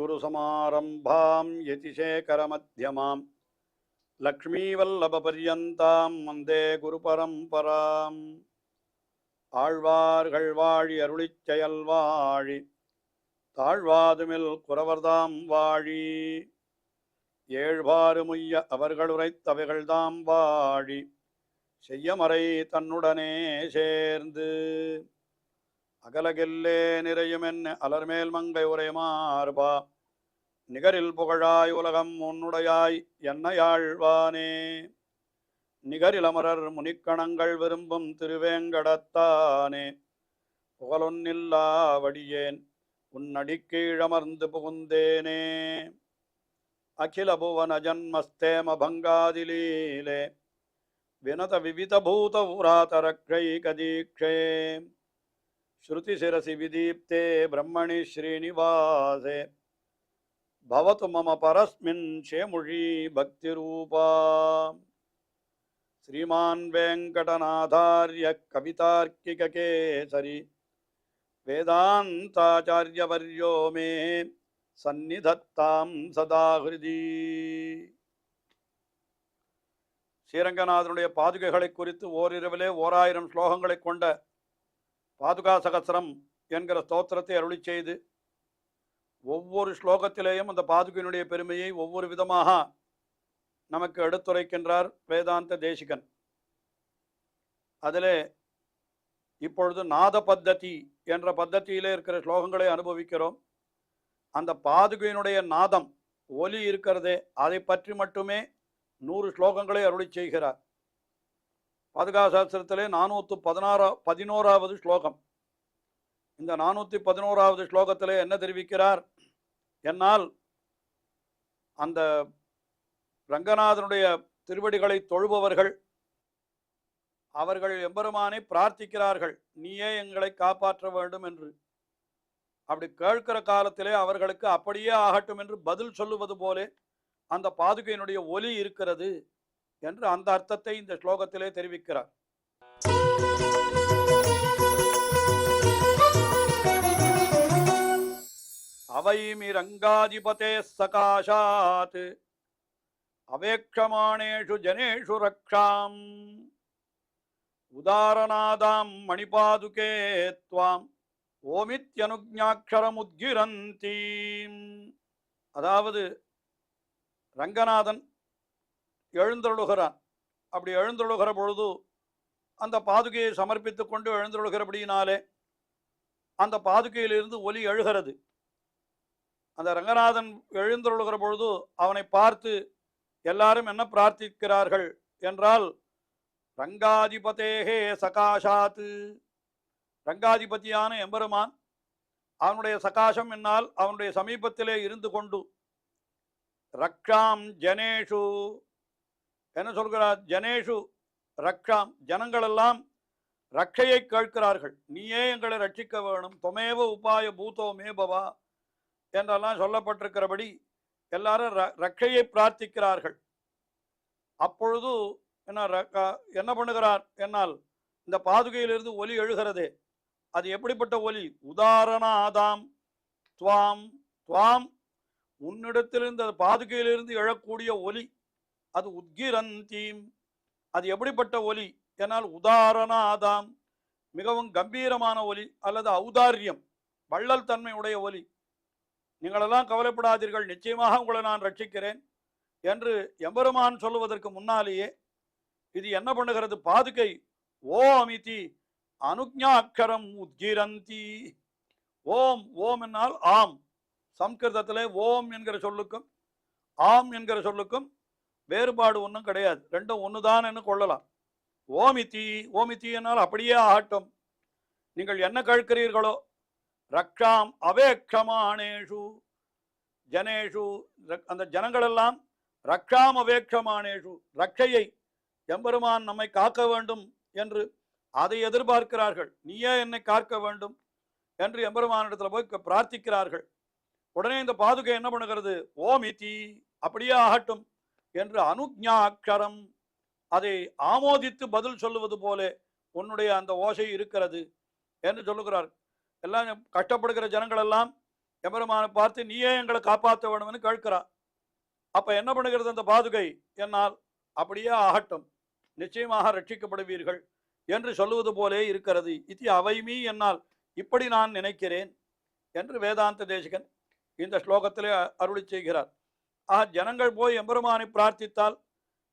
अस्मद्गुरुसमारम्भां यतिशेखरमध्यमां लक्ष्मीवल्लभपर्यन्तां वन्दे गुरुपरम्पराम् ஆழ்வார்கள் வாழி அருளிச் செயல் வாழி தாழ்வாதுமில் குறவர்தாம் வாழி ஏழ்வாறு முய்ய அவர்களுரைத்தவைகள்தாம் வாழி செய்யமறை தன்னுடனே சேர்ந்து அகலகில்லே நிறையுமென்ன அலர்மேல் மங்கை உரை மார்பா நிகரில் புகழாய் உலகம் உன்னுடையாய் என்னையாழ்வானே நிகரில் அமரர் முனிக்கணங்கள் விரும்பும் திருவேங்கடத்தானே புகழொன்னில்லா வடியேன் உன்னடிக்கீழமர்ந்து புகுந்தேனே அகில புவன ஜன்மஸ்தேம பங்காதிலீலே வினத விவித பூத உராதரக்ஷைகதீக்ஷே ஸ்ருதி சிரசி விதீப்தே பிரம்மணி ஸ்ரீனிவாசே பவது மம பரஸ்மின் ஷேமுழி பக்திரூபா श्रीमान वेंकटनाथार्य कवितार्किककेसरी वेदांताचार्यवर्यो मे सन्निधत्तां सदा हृदि ஸ்ரீரங்கநாதனுடைய பாதுகைகளை குறித்து ஓரிரவிலே 1000 ஸ்லோகங்களை கொண்ட பாதுகா சகஸ்ரம் என்கிற ஸ்தோத்திரத்தை அருளி செய்து ஒவ்வொரு ஸ்லோகத்திலேயும் அந்த பாதுகையினுடைய பெருமையை ஒவ்வொரு விதமாக நமக்கு எடுத்துரைக்கின்றார் வேதாந்த தேசிகன். அதிலே இப்பொழுது நாத பத்ததி என்ற பத்ததியிலே இருக்கிற ஸ்லோகங்களை அனுபவிக்கிறோம். அந்த பாதுகையினுடைய நாதம் ஒலி இருக்கிறதே, அதை பற்றி மட்டுமே 100 ஸ்லோகங்களை அருளி செய்கிறார். பாதுகா சாஸ்திரத்திலே 411வது ஸ்லோகம். இந்த 411வது ஸ்லோகத்திலே என்ன தெரிவிக்கிறார் என்னால், அந்த ரங்கநாதனுடைய திருவடிகளை தொழுபவர்கள் அவர்கள் எம்பெருமானை பிரார்த்திக்கிறார்கள், நீயே எங்களை காப்பாற்ற வேண்டும் என்று. அப்படி கேட்கிற காலத்திலே அவர்களுக்கு அப்படியே ஆகட்டும் என்று பதில் சொல்லுவது போலே அந்த பாதுகையினுடைய ஒலி இருக்கிறது என்று அந்த அர்த்தத்தை இந்த ஸ்லோகத்திலே தெரிவிக்கிறார். அவைமி ரங்காதிபதே சகாஷாத் அவேக்ஷமானேஷு ஜனேஷு ரக்ஷாம் உதாரநாதாம் மணிபாதுகே த்வாம் ஓமித்யனுஜ்ஞாக்ஷரமுத்கிரந்தீம். அதாவது ரங்கநாதன் எழுந்தருளுகிறான். அப்படி எழுந்தருளுகிற பொழுது அந்த பாதுகையை சமர்ப்பித்து கொண்டு எழுந்தருளுகிறபடியினாலே அந்த பாதுகையிலிருந்து ஒலி எழுகிறது. அந்த ரங்கநாதன் எழுந்தருளுகிற பொழுது அவனை பார்த்து எல்லாரும் என்ன பிரார்த்திக்கிறார்கள் என்றால், ரங்காதிபதேகே சகாஷாத்து, ரங்காதிபதியான எம்பெருமான் அவனுடைய சகாசம் என்னால் அவனுடைய சமீபத்திலே இருந்து கொண்டு, ரக்ஷாம் ஜனேஷு என்ன சொல்கிறார், ஜனேஷு ரக்ஷாம், ஜனங்களெல்லாம் ரக்ஷையை கேட்கிறார்கள், நீயே எங்களை ரட்சிக்க வேணும், தொமேவ உபாய பூதோ மே பவா என்றெல்லாம் சொல்லப்பட்டிருக்கிறபடி எல்லாரும் ரட்சையை பிரார்த்திக்கிறார்கள். அப்பொழுது என்ன பண்ணுகிறார் என்னால், இந்த பாதுகையிலிருந்து ஒலி எழுகிறதே, அது எப்படிப்பட்ட ஒலி, உதாரணாதாம் துவாம் துவாம், உன்னிடத்திலிருந்து அந்த பாதுகையிலிருந்து எழக்கூடிய ஒலி, அது உத்கிரந்தீம், அது எப்படிப்பட்ட ஒலி என்னால், உதாரணாதாம், மிகவும் கம்பீரமான ஒலி அல்லது ஔதாரியம் வள்ளல் தன்மையுடைய ஒலி. நீங்களெல்லாம் கவலைப்படாதீர்கள், நிச்சயமாக உங்களை நான் ரட்சிக்கிறேன் என்று எம்பெருமான் சொல்லுவதற்கு முன்னாலேயே இது என்ன பண்ணுகிறது, பாதுகை ஓமிதி அனுஜ்ஞாக்ஷரம் உத்கிரந்தி. ஓம், ஓம் என்னால் ஆம். சம்ஸ்கிருதத்திலே ஓம் என்கிற சொல்லுக்கும் ஆம் என்கிற சொல்லுக்கும் வேறுபாடு ஒன்றும் கிடையாது, ரெண்டும் ஒன்றுதான் என்று கொள்ளலாம். ஓமிதி, ஓமிதி என்னால் அப்படியே ஆகட்டும், நீங்கள் என்ன கேட்கிறீர்களோ. ரக்ஷாம் அவேக்ஷமானேஷு ஜனேஷு, அந்த ஜனங்களெல்லாம் ரக்ஷாம் அவேக்ஷமானேஷு, ரக்ஷையை எம்பெருமான் நம்மை காக்க வேண்டும் என்று அதை எதிர்பார்க்கிறார்கள், நீயே என்னை காக்க வேண்டும் என்று எம்பெருமானிடத்தில் போய் பிரார்த்திக்கிறார்கள். உடனே இந்த பாதுகை என்ன பண்ணுகிறது, ஓமிதி அப்படியே ஆகட்டும் என்று அனுஜ்ஞாக்ஷரம், அதை ஆமோதித்து பதில் சொல்லுவது போல உன்னுடைய அந்த ஓசை இருக்கிறது என்று சொல்லுகிறார். எல்லாம் கஷ்டப்படுகிற ஜனங்கள் எல்லாம் எம்பெருமானை பார்த்து நீயே எங்களை காப்பாற்ற வேணும்னு கேட்கிறா. அப்ப என்ன பண்ணுகிறது அந்த பாதுகை? என்னால் அப்படியே ஆகட்டும், நிச்சயமாக ரட்சிக்கப்படுவீர்கள் என்று சொல்லுவது போலே இருக்கிறது. இது அவைமீ, என்னால் இப்படி நான் நினைக்கிறேன் என்று வேதாந்த தேசிகன் இந்த ஸ்லோகத்திலே அருளி செய்கிறார். ஜனங்கள் போய் எம்பெருமானை பிரார்த்தித்தால்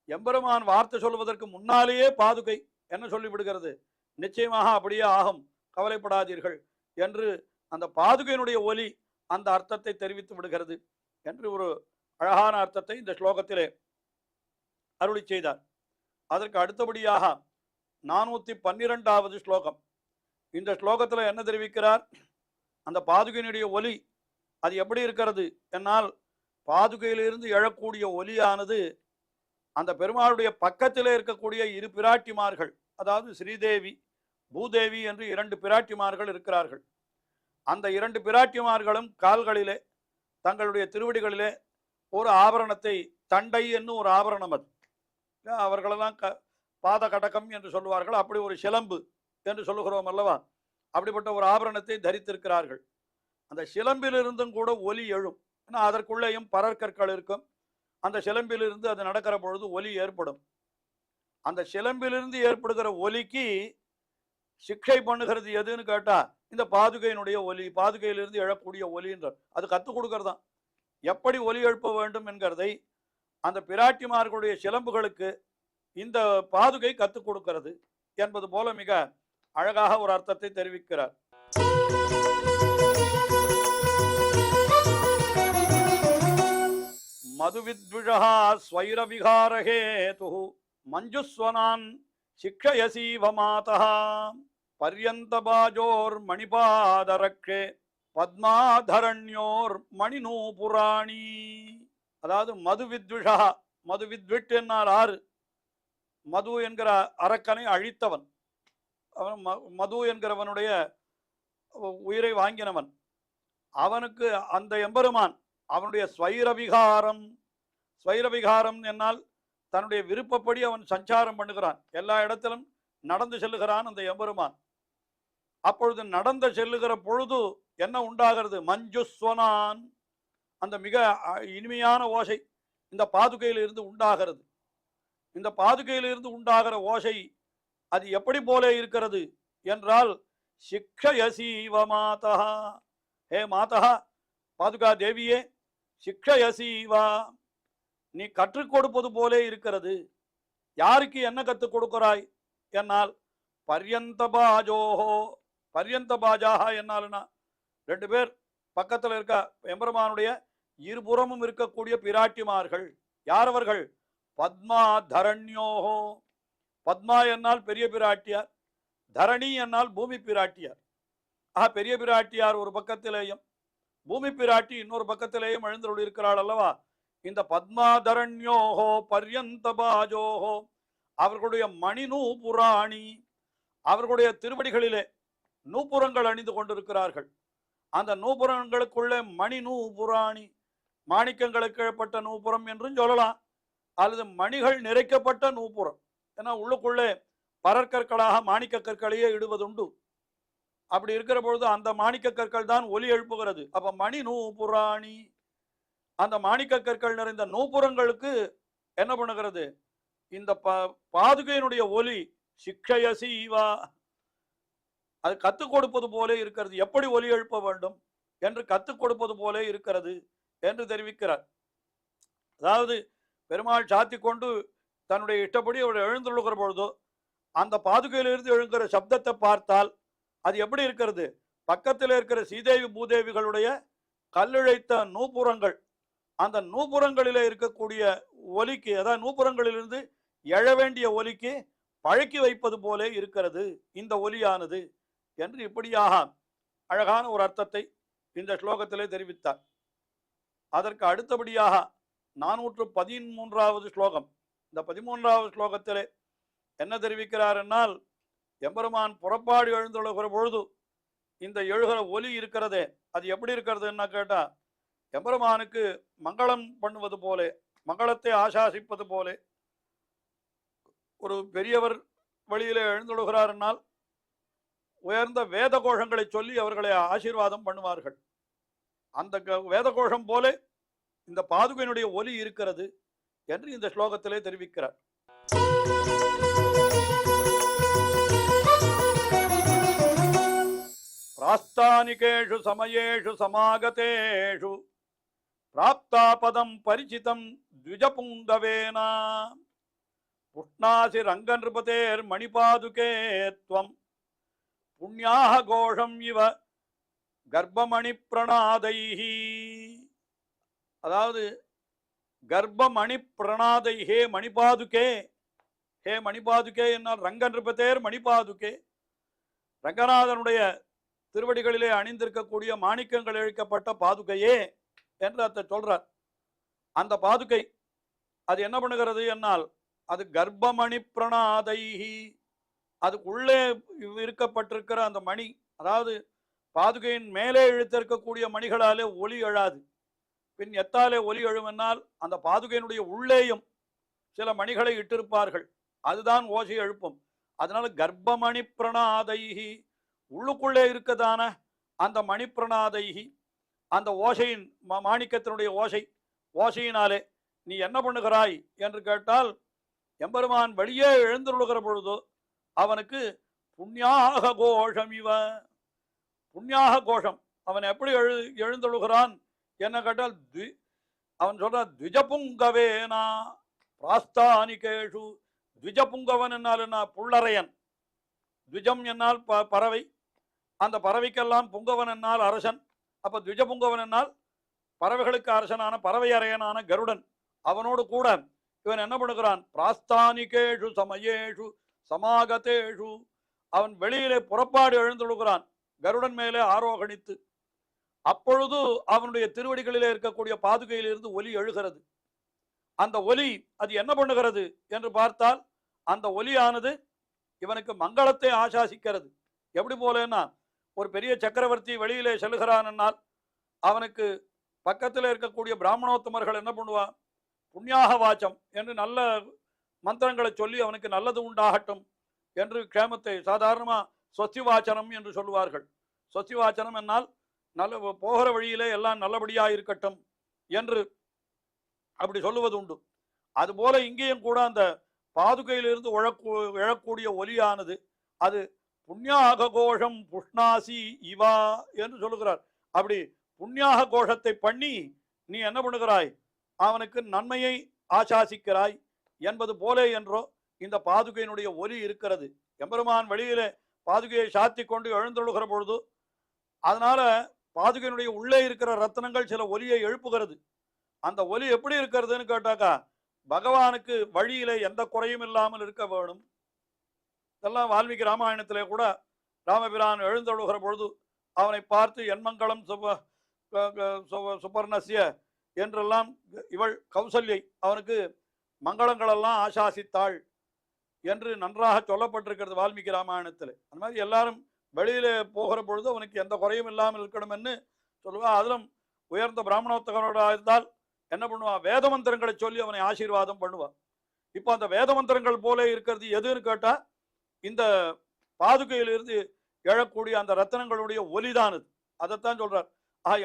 எம்பெருமான் வார்த்தை சொல்வதற்கு முன்னாலேயே பாதுகை என்ன சொல்லிவிடுகிறது? நிச்சயமாக அப்படியே ஆகும், கவலைப்படாதீர்கள் என்று அந்த பாதுகையினுடைய ஒலி அந்த அர்த்தத்தை தெரிவித்து விடுகிறது என்று ஒரு அழகான அர்த்தத்தை இந்த ஸ்லோகத்திலே அருளி செய்தார். அதற்கு அடுத்தபடியாக 412வது ஸ்லோகம். இந்த ஸ்லோகத்தில் என்ன தெரிவிக்கிறார்? அந்த பாதுகையினுடைய ஒலி அது எப்படி இருக்கிறது என்னால், பாதுகையிலிருந்து எழக்கூடிய ஒலியானது அந்த பெருமாளுடைய பக்கத்திலே இருக்கக்கூடிய இரு பிராட்டிமார்கள், அதாவது ஸ்ரீதேவி பூதேவி என்று 2 பிராட்டிமார்கள் இருக்கிறார்கள். அந்த 2 பிராட்டிமார்களும் கால்களிலே தங்களுடைய திருவடிகளிலே ஒரு ஆபரணத்தை, தண்டை என்னும் ஒரு ஆபரணம், அது அவர்களெல்லாம் பாத கடகம் என்று சொல்லுவார்கள், அப்படி ஒரு சிலம்பு என்று சொல்லுகிறோம் அல்லவா, அப்படிப்பட்ட ஒரு ஆபரணத்தை தரித்திருக்கிறார்கள். அந்த சிலம்பிலிருந்தும் கூட ஒலி எழும். ஏன்னா அதற்குள்ளேயும் பரற்கற்கள் இருக்கும். அந்த சிலம்பிலிருந்து அது நடக்கிற பொழுது ஒலி ஏற்படும். அந்த சிலம்பிலிருந்து ஏற்படுகிற ஒலிக்கு சிக்ஷை பண்ணுகிறது எதுன்னு கேட்டா இந்த பாதுகையினுடைய ஒலி, பாதுகையிலிருந்து எழக்கூடிய ஒலின்றார். அது கற்றுக் கொடுக்கறதான் எப்படி ஒலி எழுப்ப வேண்டும் என்கிறதை அந்த பிராட்டிமார்களுடைய சிலம்புகளுக்கு இந்த பாதுகை கற்றுக் கொடுக்கிறது என்பது போல மிக அழகாக ஒரு அர்த்தத்தை தெரிவிக்கிறார். மதுவித்விஷா ஸ்வைரவிகாரஹேது மஞ்சுஸ்வனான் சிக்ஷயசீவ மாதா பர்யந்தபாஜோர் மணிபாதரக்ஷே பத்மாதரண்யோர் மணிநூபுராணி. அதாவது மதுவித்விஷா, மதுவித்விட் என்னால் ஆறு, மது என்கிற அரக்கனை அழித்தவன், அவன் மது என்கிறவனுடைய உயிரை வாங்கினவன். அவனுக்கு அந்த எம்பெருமான் அவனுடைய ஸ்வைரவிகாரம், ஸ்வைரவிகாரம் என்னால் தன்னுடைய விருப்பப்படி அவன் சஞ்சாரம் பண்ணுகிறான், எல்லா இடத்திலும் நடந்து செல்லுகிறான் அந்த எம்பெருமான். அப்பொழுது நடந்து செல்லுகிற பொழுது என்ன உண்டாகிறது? மஞ்சுஸ்வனான், அந்த மிக இனிமையான ஓசை இந்த பாதுகையிலிருந்து உண்டாகிறது. இந்த பாதுகையிலிருந்து உண்டாகிற ஓசை அது எப்படி போல இருக்கிறது என்றால், சிக்ஷயசீவ மாதா, ஹே மாதா பாதுகா தேவியே, சிக்ஷயசீவா, நீ கற்றுக் கொடுப்பது போலே இருக்கிறது. யாருக்கு என்ன கற்றுக் கொடுக்கிறாய் என்னால், பர்யந்தபாஜோஹோ, பர்யந்தபாஜாஹா என்னால்னா 2 பேர் பக்கத்தில் இருக்க எம்பெருமானுடைய இருபுறமும் இருக்கக்கூடிய பிராட்டிமார்கள். யார் அவர்கள்? பத்மா தரண்யோஹோ, பத்மா என்னால் பெரிய பிராட்டியார், தரணி என்னால் பூமி பிராட்டியார். பெரிய பிராட்டியார் ஒரு பக்கத்திலேயும் பூமி பிராட்டி இன்னொரு பக்கத்திலேயும் எழுந்தருள் இருக்கிறாள் அல்லவா. இந்த பத்மாதரண்யோஹோ பர்யந்தபாஜோஹோ, அவர்களுடைய மணி நூபுராணி, அவர்களுடைய திருவடிகளிலே நூபுரங்கள் அணிந்து கொண்டிருக்கிறார்கள். அந்த நூபுரங்களுக்குள்ளே மணி நூபுராணி, மாணிக்கங்களுக்கு ஏற்பட்ட நூபுரம் என்றும் சொல்லலாம், அல்லது மணிகள் நிறைக்கப்பட்ட நூபுரம். ஏன்னா உள்ளுக்குள்ளே பரற்கற்களாக மாணிக்க கற்களையே இடுவதுண்டு. அப்படி இருக்கிற பொழுது அந்த மாணிக்க கற்கள் தான் ஒலி எழுப்புகிறது. அப்ப மணி நூபுராணி, அந்த மாணிக்க கற்கள் நிறைந்த நூபுரங்களுக்கு என்ன பண்ணுகிறது? இந்த பாதுகையினுடைய ஒலி சிக்ஷயசீவா, அது கற்றுக் கொடுப்பது போலே இருக்கிறது. எப்படி ஒலி எழுப்ப வேண்டும் என்று கற்றுக் கொடுப்பது போலே இருக்கிறது என்று தெரிவிக்கிறார். அதாவது பெருமாள் சாத்தி கொண்டு தன்னுடைய இஷ்டப்படி அவர் எழுந்துள்ளுகிற பொழுதோ அந்த பாதுகையிலிருந்து எழுகிற சப்தத்தை பார்த்தால் அது எப்படி இருக்கிறது? பக்கத்தில் இருக்கிற ஸ்ரீதேவி பூதேவிகளுடைய கல்லிழைத்த நூபுரங்கள், அந்த நூபுரங்களிலே இருக்கக்கூடிய ஒலிக்கு, அதாவது நூபுரங்களிலிருந்து எழ வேண்டிய ஒலிக்கு பழக்கி வைப்பது போலே இருக்கிறது இந்த ஒலியானது என்று இப்படியாக அழகான ஒரு அர்த்தத்தை இந்த ஸ்லோகத்திலே தெரிவித்தார். அதற்கு அடுத்தபடியாக 413வது ஸ்லோகம். இந்த 13வது ஸ்லோகத்திலே என்ன தெரிவிக்கிறார் என்னால், எம்பெருமான் புறப்பாடு எழுந்துள்ள பொழுது இந்த எழுகிற ஒலி இருக்கிறதே அது எப்படி இருக்கிறதுன்னா கேட்டா, எம்பெருமானுக்கு மங்களம் பண்ணுவது போலே, மங்களத்தை ஆசாசிப்பது போலே ஒரு பெரியவர் வழியிலே எழுந்துள்ளுகிறார் என்னால் உயர்ந்த வேத கோஷங்களை சொல்லி அவர்களை ஆசீர்வாதம் பண்ணுவார்கள். அந்த வேத கோஷம் போல இந்த பாதுகையினுடைய ஒலி இருக்கிறது என்று இந்த ஸ்லோகத்திலே தெரிவிக்கிறார். பிராஸ்தானிகேஷு சமயேஷு சமாகதேஷு பிராப்தாபதம் பரிசிதம் த்விஜபுங்கவேனா புஷ்ணாசி ரங்கநிருபதேர் மணிபாதுகே த்வம் புண்ணியாக கோஷம் இவ கர்ப்பமணி பிரணாதைஹி. அதாவது கர்ப்பமணி பிரணாதை ஹே மணிபாதுகே, ஹே மணிபாதுகே என்னால் ரங்கநிருபதேர் மணிபாதுகே, ரங்கநாதனுடைய திருவடிகளிலே அணிந்திருக்கக்கூடிய மாணிக்கங்கள் இழைக்கப்பட்ட பாதுகையே என்று அதை சொல்றார். அந்த பாதுகை அது என்ன பண்ணுகிறது என்னால் அது கர்ப்பமணி பிரணாதைஹி, அதுக்குள்ளே இருக்கப்பட்டிருக்கிற அந்த மணி, அதாவது பாதுகையின் மேலே இழுத்திருக்கக்கூடிய மணிகளாலே ஒலி எழாது, பின் எத்தாலே ஒலி எழுமென்னால் அந்த பாதுகையினுடைய உள்ளேயும் சில மணிகளை இட்டிருப்பார்கள், அதுதான் ஓசை எழுப்பும். அதனால கர்ப்பமணி பிரணாதைஹி, உள்ளுக்குள்ளே இருக்கதான அந்த மணி பிரணாதைஹி, அந்த ஓசையின் மாணிக்கத்தினுடைய ஓசையினாலே நீ என்ன பண்ணுகிறாய் என்று கேட்டால், எம்பெருமான் வெளியே எழுந்துள்ளுகிற பொழுதோ அவனுக்கு புண்ணியாக கோஷம் இவ, புண்ணியாக கோஷம் அவன் எப்படி எழுந்துள்ளுகிறான் என்ன கேட்டால், அவன் சொல்றான் த்விஜபுங்கவேனா பிராஸ்தானிகேஷு. த்விஜபுங்கவன் என்னால் என்ன, புள்ளரையன். த்விஜம் என்னால் பறவை, அந்த பறவைக்கெல்லாம் புங்கவன் என்னால் அரசன். அப்ப த்விஜபுங்கவன் என்னால் பறவைகளுக்கு அரசனான பறவை அரையனான கருடன். அவனோடு கூட இவன் என்ன பண்ணுகிறான், பிராஸ்தானிகேஷு சமயேஷு சமாகதேஷு, அவன் வெளியிலே புறப்பாடு எழுந்துள்ளுகிறான் கருடன் மேலே ஆரோகணித்து. அப்பொழுது அவனுடைய திருவடிகளிலே இருக்கக்கூடிய பாதுகையிலிருந்து ஒலி எழுகிறது. அந்த ஒலி அது என்ன பண்ணுகிறது என்று பார்த்தால், அந்த ஒலியானது இவனுக்கு மங்களத்தை ஆசாசிக்கிறது. எப்படி போலன்னா, ஒரு பெரிய சக்கரவர்த்தி வெளியிலே செல்கிறான் என்னால் அவனுக்கு பக்கத்தில் இருக்கக்கூடிய பிராமணோத்தமர்கள் என்ன பண்ணுவான், புண்ணியாக வாச்சம் என்று நல்ல மந்திரங்களை சொல்லி அவனுக்கு நல்லது உண்டாகட்டும் என்று க்ஷேமத்தை சாதாரணமாக சொஸ்தி வாச்சனம் என்று சொல்லுவார்கள். சொஸ்தி வாச்சனம் என்னால் நல்ல போகிற வழியிலே எல்லாம் நல்லபடியாக இருக்கட்டும் என்று அப்படி சொல்லுவது உண்டு. அதுபோல இங்கேயும் கூட அந்த பாதுகையிலிருந்து எழக்கூடிய ஒலியானது அது புண்ணியாக கோஷம் புஷ்ணாசி இவா என்று சொல்லுகிறார். அப்படி புண்ணியாக கோஷத்தை பண்ணி நீ என்ன பண்ணுகிறாய், அவனுக்கு நன்மையை ஆசாசிக்கிறாய் என்பது போலே என்றோ இந்த பாதுகையினுடைய ஒலி இருக்கிறது. எம்பெருமான் வெளியிலே பாதுகையை சாத்தி கொண்டு எழுந்தொழுகிற பொழுது அதனால பாதுகையினுடைய உள்ளே இருக்கிற ரத்னங்கள் சில ஒலியை எழுப்புகிறது. அந்த ஒலி எப்படி இருக்கிறதுன்னு கேட்டாக்கா, பகவானுக்கு வழியிலே எந்த குறையும் இல்லாமல் இருக்க வேணும். இதெல்லாம் வால்மீகி ராமாயணத்திலே கூட ராமபிரான் எழுந்தொழுகிற பொழுது அவனை பார்த்து என்மங்கலம் சுபர்ணசிய என்றெல்லாம் இவள் கௌசல்யை அவனுக்கு மங்களங்களெல்லாம் ஆசாசித்தாள் என்று நன்றாக சொல்லப்பட்டிருக்கிறது வால்மீகி ராமாயணத்தில். அந்த மாதிரி எல்லாரும் வெளியிலே போகிற பொழுது அவனுக்கு எந்த குறையும் இல்லாமல் இருக்கணும் என்று சொல்லுவா. அதிலும் உயர்ந்த பிராமணோத்தகனோட இருந்தால் என்ன பண்ணுவா, வேத மந்திரங்களை சொல்லி அவனை ஆசீர்வாதம் பண்ணுவா. இப்போ அந்த வேத மந்திரங்கள் போல இருக்கிறது எதுன்னு கேட்டா, இந்த பாதுகையிலிருந்து எழக்கூடிய அந்த ரத்தனங்களுடைய ஒலிதானது. அதைத்தான் சொல்றார்.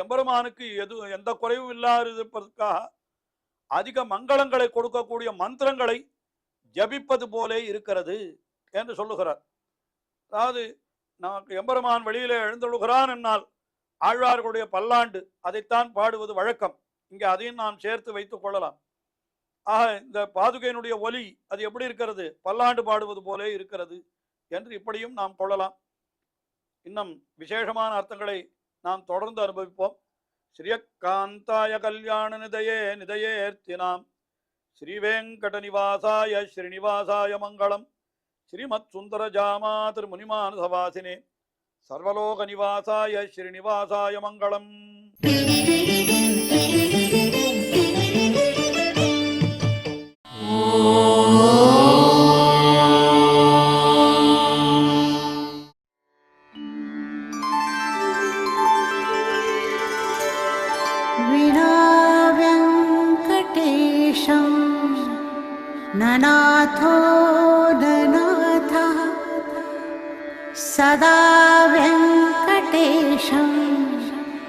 எம்பெருமானுக்கு எந்த குறைவும் இல்லாதிருப்பதற்காக அதிக மங்களங்களை கொடுக்கக்கூடிய மந்திரங்களை ஜபிப்பது போலே இருக்கிறது என்று சொல்லுகிறார். அதாவது நமக்கு எம்பெருமான் வெளியிலே எழுந்தொழுகிறான் என்னால் ஆழ்வார்களுடைய பல்லாண்டு அதைத்தான் பாடுவது வழக்கம். இங்கே அதையும் நாம் சேர்த்து வைத்துக் கொள்ளலாம். இந்த பாதுகையினுடைய ஒலி அது எப்படி இருக்கிறது, பல்லாண்டு பாடுவது போலே இருக்கிறது என்று இப்படியும் நாம் கொள்ளலாம். இன்னும் விசேஷமான அர்த்தங்களை நாம் தொடர்ந்து அனுபவிப்போம். ஸ்ரீயக்காந்தாய கல்யாண நிதையே நிதையேர்த்தினாம் ஸ்ரீவேங்கட நிவாசாய ஸ்ரீனிவாசாய மங்களம். ஸ்ரீமத் சுந்தர ஜாமா திருமுனிமானசவாசினே சர்வலோக நிவாசாய ஸ்ரீனிவாசாய மங்களம். ननाथो ननाथः सदा वेङ्कटेशं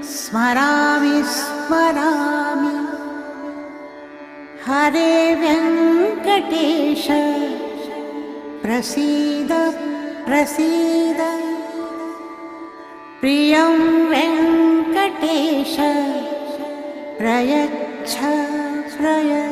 स्मरामि स्मरामि हरे वेङ्कटेश प्रसीद प्रसीद प्रियं वेङ्कटेश प्रयच्छ प्रयच्छ।